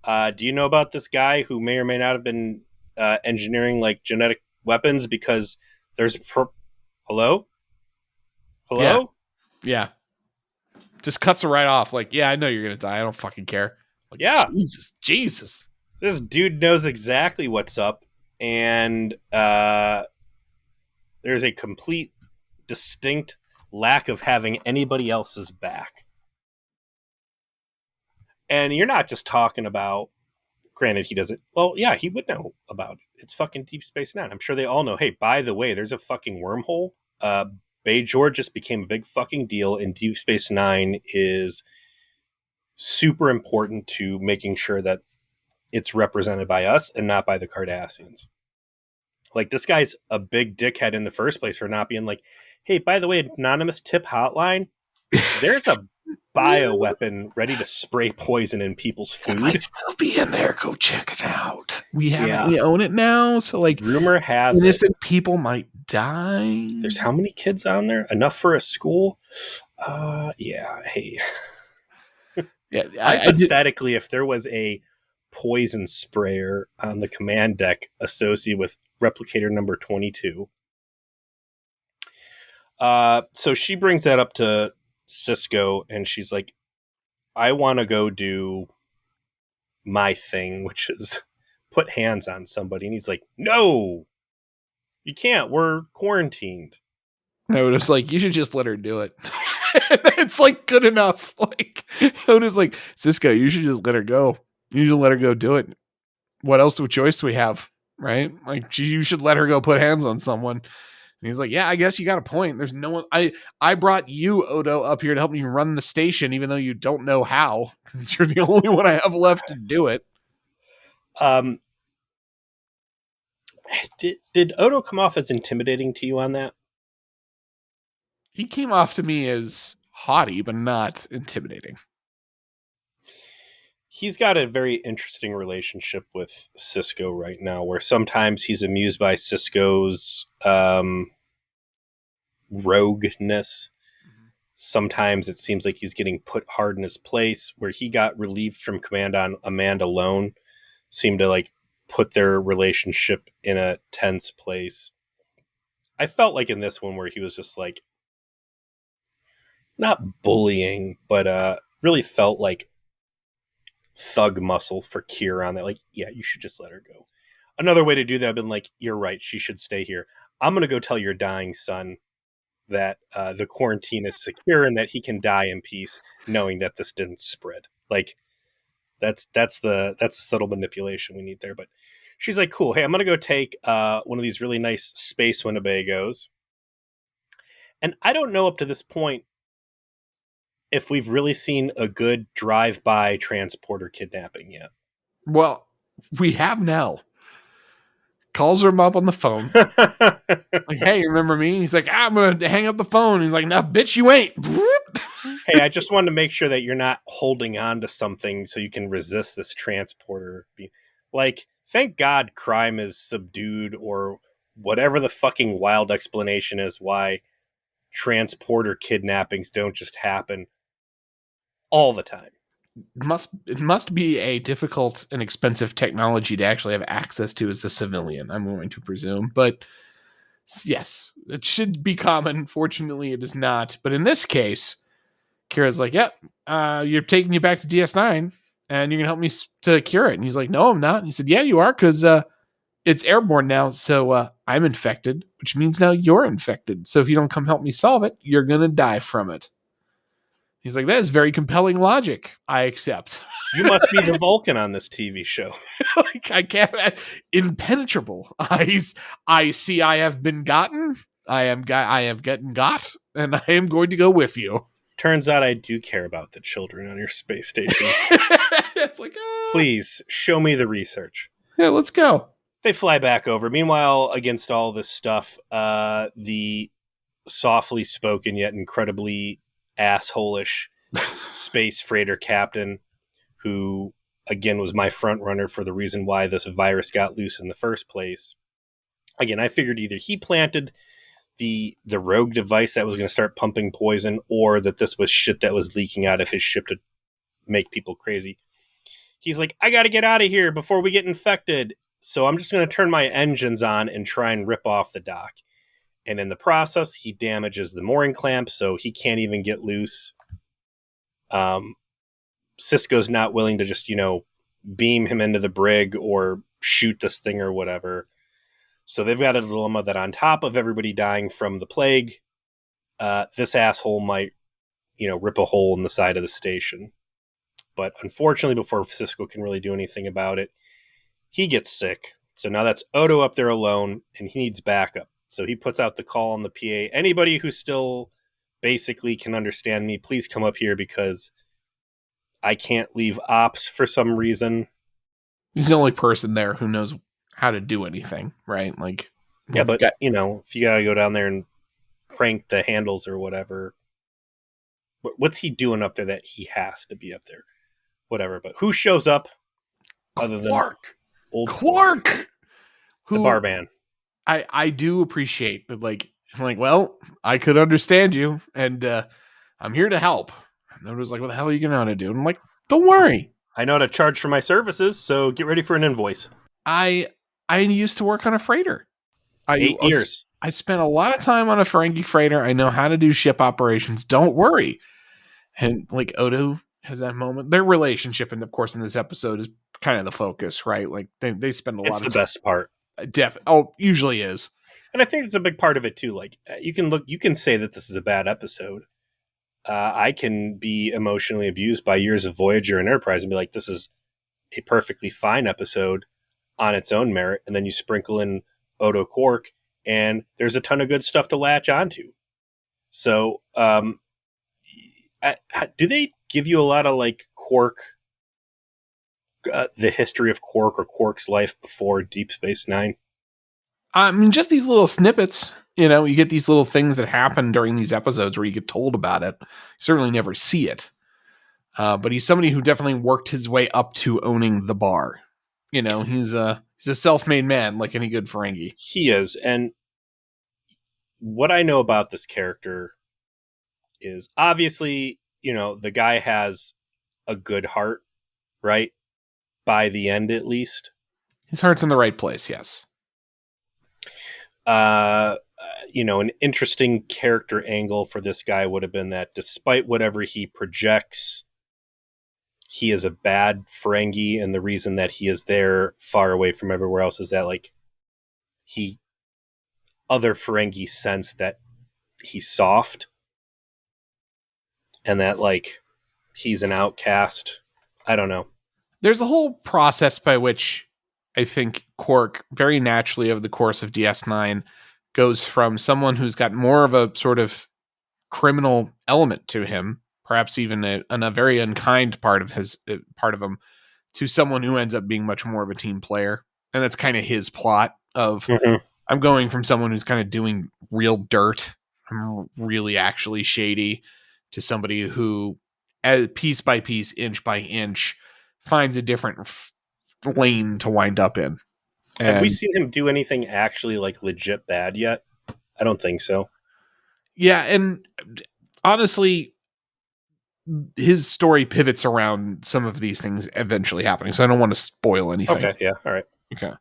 do you know about this guy who may or may not have been engineering like genetic weapons? Because there's hello, Yeah. hello, Yeah. Just cuts her right off. Like, yeah, I know you're gonna die. I don't fucking care. Like, yeah, Jesus, Jesus. this dude knows exactly what's up, and there's a complete, distinct lack of having anybody else's back. And you're not just talking about. Granted, he doesn't. Well, yeah, he would know about it. It's fucking Deep Space Nine. I'm sure they all know. Hey, by the way, there's a fucking wormhole. Bay George just became a big fucking deal, and Deep Space Nine is super important to making sure that it's represented by us and not by the Cardassians. Like, this guy's a big dickhead in the first place for not being like, hey, by the way, anonymous tip hotline, there's a bioweapon ready to spray poison in people's It might food. still be in there. Go check it out. We have Yeah. it. We own it now. So like, Rumor has it. innocent people might die. There's how many kids on there? Enough for a school? Yeah. Hey, Yeah, hypothetically, if there was a poison sprayer on the command deck associated with replicator number 22. So she brings that up to Cisco, and she's like, I want to go do my thing, which is put hands on somebody. And he's like, no, you can't. We're quarantined. Oda's like, you should just let her do it. It's like good enough. Like Oda's like, Cisco, you should just let her go. You should let her go do it. What else do choice do we have? Right? Like you should let her go put hands on someone. And he's like, yeah, I guess you got a point. There's no one. I brought you, Odo, up here to help me run the station, even though you don't know how, because you're the only one I have left to do it. Did Odo come off as intimidating to you on that? He came off to me as haughty, but not intimidating. He's got a very interesting relationship with Cisco right now, where sometimes he's amused by Cisco's rogueness. Sometimes it seems like he's getting put hard in his place, where he got relieved from command on Amanda Lone, seemed to like put their relationship in a tense place. I felt like in this one where he was just like, not bullying, but really felt like thug muscle for Kira on that. Like, yeah, you should just let her go. Another way to do that would have been like, you're right, she should stay here. I'm going to go tell your dying son that the quarantine is secure and that he can die in peace, knowing that this didn't spread. Like, that's the subtle manipulation we need there. But she's like, cool. Hey, I'm going to go take one of these really nice space Winnebagos. And I don't know up to this point if we've really seen a good drive-by transporter kidnapping yet. Well, we have now. Calls him up on the phone. Like, hey, remember me? He's like, I'm going to hang up the phone. He's like, nah, bitch, you ain't. Hey, I just wanted to make sure that you're not holding on to something so you can resist this transporter. Like, thank God crime is subdued, or whatever the fucking wild explanation is why transporter kidnappings don't just happen all the time. It must be a difficult and expensive technology to actually have access to as a civilian, I'm going to presume. But yes, it should be common. Fortunately, it is not. But in this case, Kira's like, yep, you're taking you back to DS9 and you're going to help me to cure it. And he's like, no, I'm not. And he said, yeah, you are, because it's airborne now. So I'm infected, which means now you're infected. So if you don't come help me solve it, you're going to die from it. He's like, that is very compelling logic. I accept. You must be the Vulcan on this TV show. Like, I can't. Impenetrable. I see. I have been gotten. I have gotten got, and I am going to go with you. Turns out I do care about the children on your space station. It's like, please show me the research. Yeah, let's go. They fly back over. Meanwhile, against all this stuff, the softly spoken yet incredibly asshole-ish space freighter captain, who again was my front runner for the reason why this virus got loose in the first place, Again, I figured either he planted the rogue device that was going to start pumping poison, or that this was shit that was leaking out of his ship to make people crazy. He's like, I got to get out of here before we get infected. So I'm just going to turn my engines on and try and rip off the dock. And in the process, he damages the mooring clamp, so he can't even get loose. Cisco's not willing to just, beam him into the brig or shoot this thing or whatever. So they've got a dilemma that on top of everybody dying from the plague, this asshole might, rip a hole in the side of the station. But unfortunately, before Cisco can really do anything about it, he gets sick. So now that's Odo up there alone, and he needs backup. So he puts out the call on the PA. Anybody who still basically can understand me, please come up here because I can't leave ops for some reason. He's the only person there who knows how to do anything, right? Like, yeah, but if you got to go down there and crank the handles or whatever, what's he doing up there that he has to be up there? Whatever. But who shows up other than old Quark, the barman? I do appreciate that. Like, well, I could understand you, and I'm here to help. And I was like, what the hell are you going to do? And I'm like, don't worry. I know how to charge for my services, so get ready for an invoice. I used to work on a freighter. 8 years. I spent a lot of time on a Ferengi freighter. I know how to do ship operations. Don't worry. And like Odo has that moment. Their relationship, and of course in this episode, is kind of the focus, right? Like they spend a lot of time. It's the best part. Usually is. And I think it's a big part of it too. Like you can say that this is a bad episode. I can be emotionally abused by years of Voyager and Enterprise and be like, this is a perfectly fine episode on its own merit. And then you sprinkle in Odo Quark and there's a ton of good stuff to latch onto. So, do they give you a lot of like Quark, the history of Quark or Quark's life before Deep Space Nine? I mean, just these little snippets. You get these little things that happen during these episodes where you get told about it. You certainly never see it. But he's somebody who definitely worked his way up to owning the bar. He's a self-made man, like any good Ferengi. He is. And what I know about this character is obviously, the guy has a good heart, right? By the end, at least. His heart's in the right place, yes. An interesting character angle for this guy would have been that despite whatever he projects, he is a bad Ferengi, and the reason that he is there far away from everywhere else is that, like, other Ferengi sense that he's soft, and that, like, he's an outcast. I don't know. There's a whole process by which I think Quark, very naturally over the course of DS9, goes from someone who's got more of a sort of criminal element to him, perhaps even a very unkind part of him, to someone who ends up being much more of a team player. And that's kind of his plot of, I'm going from someone who's kind of doing real dirt, really actually shady, to somebody who, piece by piece, inch by inch, finds a different lane to wind up in. Have we seen him do anything actually like legit bad yet? I don't think so. Yeah, and honestly, his story pivots around some of these things eventually happening, so I don't want to spoil anything. Okay, yeah, all right. Okay.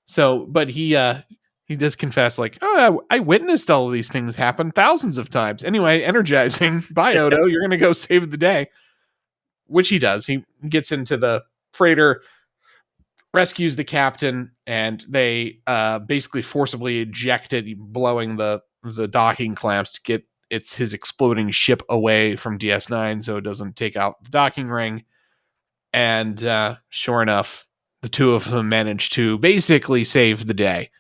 So, but he does confess, like, oh, I witnessed all of these things happen thousands of times. Anyway, energizing. Bye, Odo. You're going to go save the day. Which he does. He gets into the freighter, rescues the captain, and they basically forcibly eject it, blowing the docking clamps to get his exploding ship away from DS9 so it doesn't take out the docking ring. And sure enough, the two of them manage to basically save the day.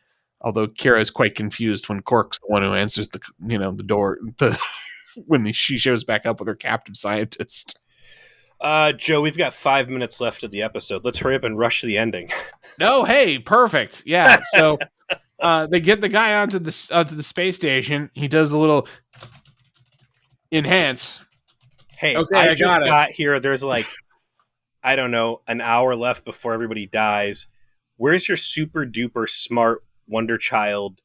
Although Kira is quite confused when Quark's the one who answers the door when she shows back up with her captive scientist. Joe, we've got 5 minutes left of the episode. Let's hurry up and rush the ending. Oh, hey, perfect. Yeah. So they get the guy onto the space station. He does a little enhance. Hey, okay, I just got here. There's like, I don't know, an hour left before everybody dies. Where's your super duper smart Wonder Child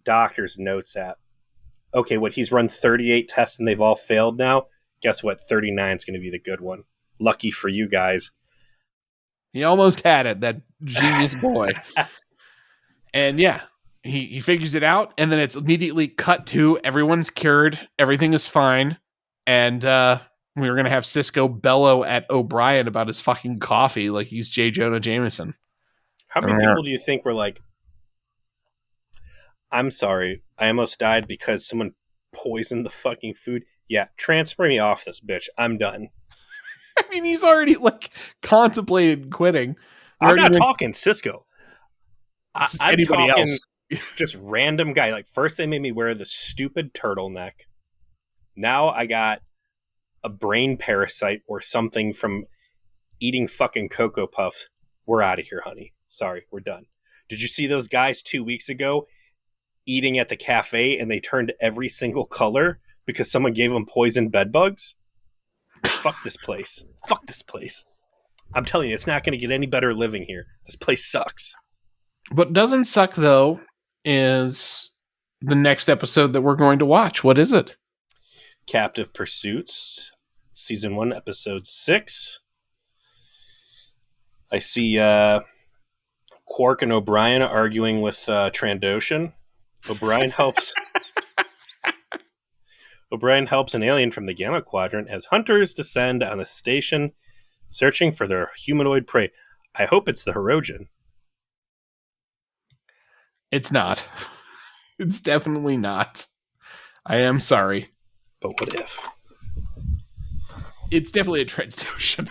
doctor's notes at. Okay, what, he's run 38 tests and they've all failed now? Guess what? 39 is going to be the good one. Lucky for you guys. He almost had it, that genius boy. And yeah, he figures it out, and then it's immediately cut to everyone's cured, everything is fine, and we were going to have Cisco bellow at O'Brien about his fucking coffee like he's J. Jonah Jameson. How many people do you think were like, I'm sorry, I almost died because someone poisoned the fucking food? Yeah, transfer me off this bitch. I'm done. I mean, he's already like contemplated quitting. I'm not talking Cisco. I'm anybody talking else. just random guy. Like, first they made me wear the stupid turtleneck. Now I got a brain parasite or something from eating fucking Cocoa Puffs. We're out of here, honey. Sorry, we're done. Did you see those guys 2 weeks ago eating at the cafe and they turned every single color because someone gave them poisoned bed bugs? Fuck this place. Fuck this place. I'm telling you, it's not going to get any better living here. This place sucks. What doesn't suck, though, is the next episode that we're going to watch. What is it? Captive Pursuits, Season 1, Episode 6. I see Quark and O'Brien arguing with Trandoshan. O'Brien helps an alien from the Gamma Quadrant as hunters descend on the station searching for their humanoid prey. I hope it's the Hirogen. It's not. It's definitely not. I am sorry. But what if? It's definitely a Trandoshan.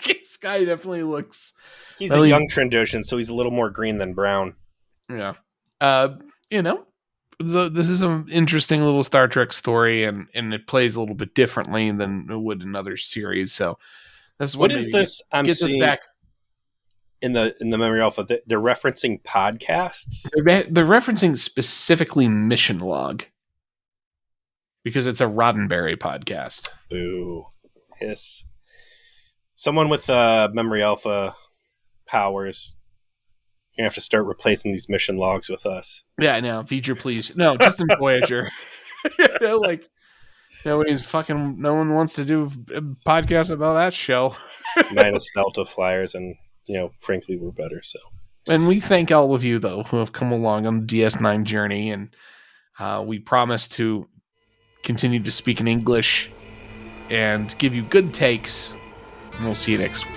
This guy definitely looks... He's a young Trandoshan, so he's a little more green than brown. Yeah. You know, this is an interesting little Star Trek story, and it plays a little bit differently than it would in other series. So that's what is this I'm seeing back in the Memory Alpha? They're referencing podcasts. They're referencing specifically Mission Log because it's a Roddenberry podcast. Boo, hiss. Someone with Memory Alpha powers. You're gonna have to start replacing these mission logs with us. Yeah, no, feature please. No, just in Voyager. Like nobody's fucking. No one wants to do a podcast about that show. Minus Delta Flyers, and frankly, we're better. So, and we thank all of you though who have come along on the DS9 journey, and we promise to continue to speak in English and give you good takes. And we'll see you next week.